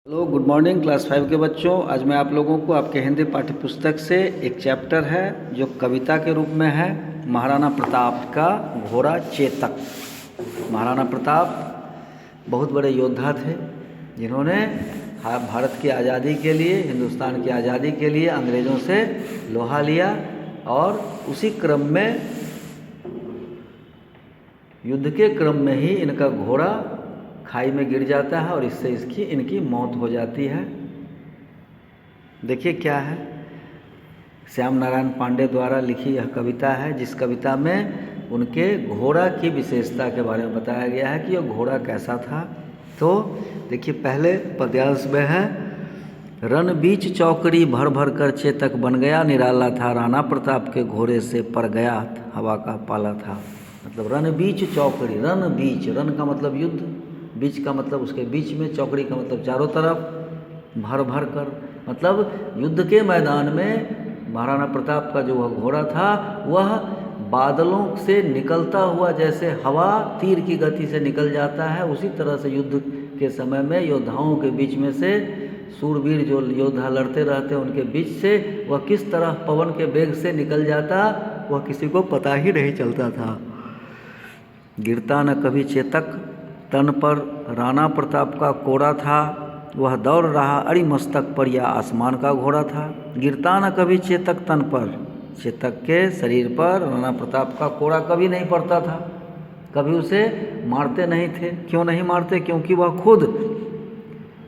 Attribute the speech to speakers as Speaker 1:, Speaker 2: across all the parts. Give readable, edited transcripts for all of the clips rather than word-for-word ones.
Speaker 1: Hello, good morning class 5 के बच्चों। आज मैं आप लोगों को आपके हिंदी पाठ्य पुस्तक से एक चैप्टर है जो कविता के रूप में है, महाराणा प्रताप का घोड़ा चेतक। महाराणा प्रताप बहुत बड़े योद्धा थे जिन्होंने भारत की आज़ादी के लिए, हिंदुस्तान की आज़ादी के लिए अंग्रेज़ों से लोहा लिया और उसी क्रम में, युद्ध के क्रम में ही इनका घोड़ा खाई में गिर जाता है और इससे इनकी मौत हो जाती है। देखिए क्या है, श्याम नारायण पांडे द्वारा लिखी यह कविता है, जिस कविता में उनके घोड़ा की विशेषता के बारे में बताया गया है कि यह घोड़ा कैसा था। तो देखिए, पहले पद्यांश में है, रन बीच चौकड़ी भर भर कर चेतक बन गया, निराला था राणा प्रताप के घोड़े से पर गया, हवा का पाला था। मतलब रन बीच चौकड़ी, रन बीच, रन का मतलब युद्ध, बीच का मतलब उसके बीच में, चौकड़ी का मतलब चारों तरफ, भर भर कर मतलब युद्ध के मैदान में महाराणा प्रताप का जो वह घोड़ा था वह बादलों से निकलता हुआ, जैसे हवा तीर की गति से निकल जाता है, उसी तरह से युद्ध के समय में योद्धाओं के बीच में से, सूरवीर जो योद्धा लड़ते रहते हैं उनके बीच से वह किस तरह पवन के वेग से निकल जाता, वह किसी को पता ही नहीं चलता था। गिरता न कभी चेतक तन पर राणा प्रताप का कोड़ा था, वह दौड़ रहा अड़ी मस्तक पर, या आसमान का घोड़ा था। गिरता न कभी चेतक तन पर, चेतक के शरीर पर राणा प्रताप का कोड़ा कभी नहीं पड़ता था, कभी उसे मारते नहीं थे। क्यों नहीं मारते? क्योंकि वह खुद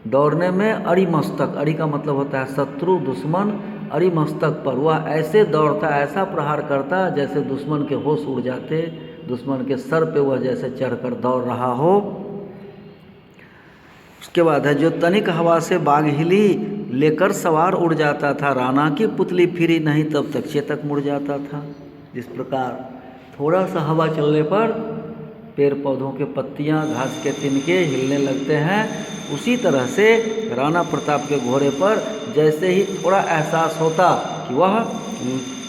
Speaker 1: दौड़ने में अड़ी मस्तक, अड़ी का मतलब होता है शत्रु, दुश्मन, अड़ी मस्तक पर वह ऐसे दौड़ता, ऐसा प्रहार करता जैसे दुश्मन के होश उड़ जाते, दुश्मन के सर पे वह जैसे चढ़कर दौड़ रहा हो। उसके बाद है, जो तनिक हवा से बाग हिली लेकर सवार उड़ जाता था, राणा की पुतली फिरी नहीं तब तक चेतक मुड़ जाता था। जिस प्रकार थोड़ा सा हवा चलने पर पेड़ पौधों के पत्तियां, घास के तिनके हिलने लगते हैं, उसी तरह से राणा प्रताप के घोड़े पर जैसे ही थोड़ा एहसास होता कि वह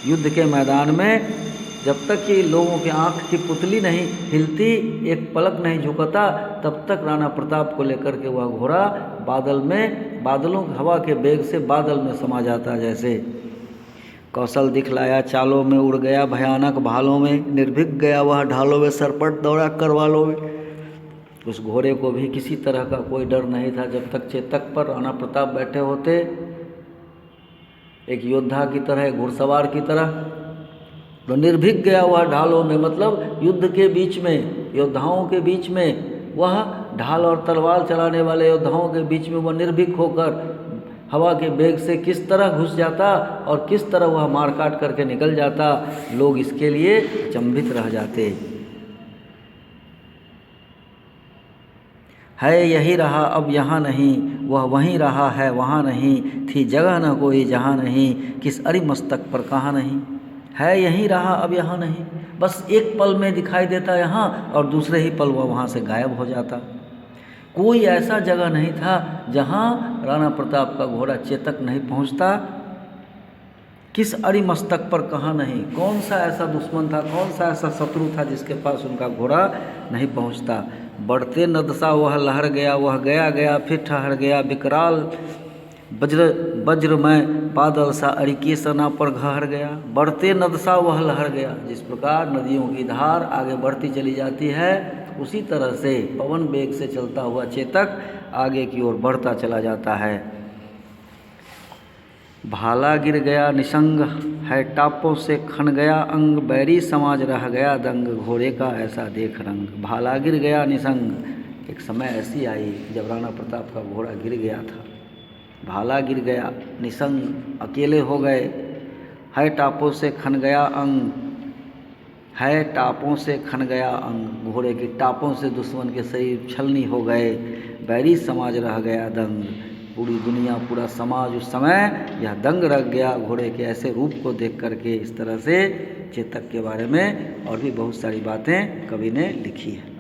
Speaker 1: युद्ध के मैदान में, जब तक कि लोगों की आंख की पुतली नहीं हिलती, एक पलक नहीं झुकता, तब तक राणा प्रताप को लेकर के वह घोड़ा बादल में, बादलों हवा के वेग से बादल में समा जाता। जैसे कौशल दिखलाया चालों में, उड़ गया भयानक भालों में, निर्भीक गया वह ढालों में, सरपट दौड़ा करवालों में। उस घोड़े को भी किसी तरह का कोई डर नहीं था। जब तक चेतक पर राणा प्रताप बैठे होते, एक योद्धा की तरह, एक घुड़सवार की तरह, तो निर्भीक गया वह ढालों में, मतलब युद्ध के बीच में, योद्धाओं के बीच में, वह ढाल और तलवार चलाने वाले योद्धाओं के बीच में वह निर्भीक होकर हवा के वेग से किस तरह घुस जाता और किस तरह वह मार काट करके निकल जाता, लोग इसके लिए अचंभित रह जाते। है यही रहा अब यहाँ नहीं, वह वहीं रहा है वहाँ नहीं, थी जगह न कोई जहाँ नहीं, किस अरि मस्तक पर कहाँ नहीं। है यहीं रहा अब यहाँ नहीं, बस एक पल में दिखाई देता यहाँ और दूसरे ही पल वह वहाँ से गायब हो जाता। कोई ऐसा जगह नहीं था जहाँ राणा प्रताप का घोड़ा चेतक नहीं पहुँचता। किस अरि मस्तक पर कहाँ नहीं, कौन सा ऐसा दुश्मन था, कौन सा ऐसा शत्रु था जिसके पास उनका घोड़ा नहीं पहुँचता। बढ़ते नदसा वह लहर गया, वह गया गया फिर ठहर गया, विकराल वज्रमय बादल सा अड़िके सना पर घहर गया। बढ़ते नदसा वह लहर गया, जिस प्रकार नदियों की धार आगे बढ़ती चली जाती है, उसी तरह से पवन वेग से चलता हुआ चेतक आगे की ओर बढ़ता चला जाता है। भाला गिर गया निसंग है, टापों से खन गया अंग, बैरी समाज रह गया दंग, घोड़े का ऐसा देख रंग। भाला गिर गया निसंग, एक समय ऐसी आई जब राणा प्रताप का घोड़ा गिर गया था। भाला गिर गया निसंग, अकेले हो गए, है टापों से खन गया अंग, है टापों से खन गया अंग, घोड़े की टापों से दुश्मन के शरीर छलनी हो गए, बैरी समाज रह गया दंग, पूरी दुनिया, पूरा समाज उस समय यह दंग रह गया घोड़े के ऐसे रूप को देख करके। इस तरह से चेतक के बारे में और भी बहुत सारी बातें कवि ने लिखी है।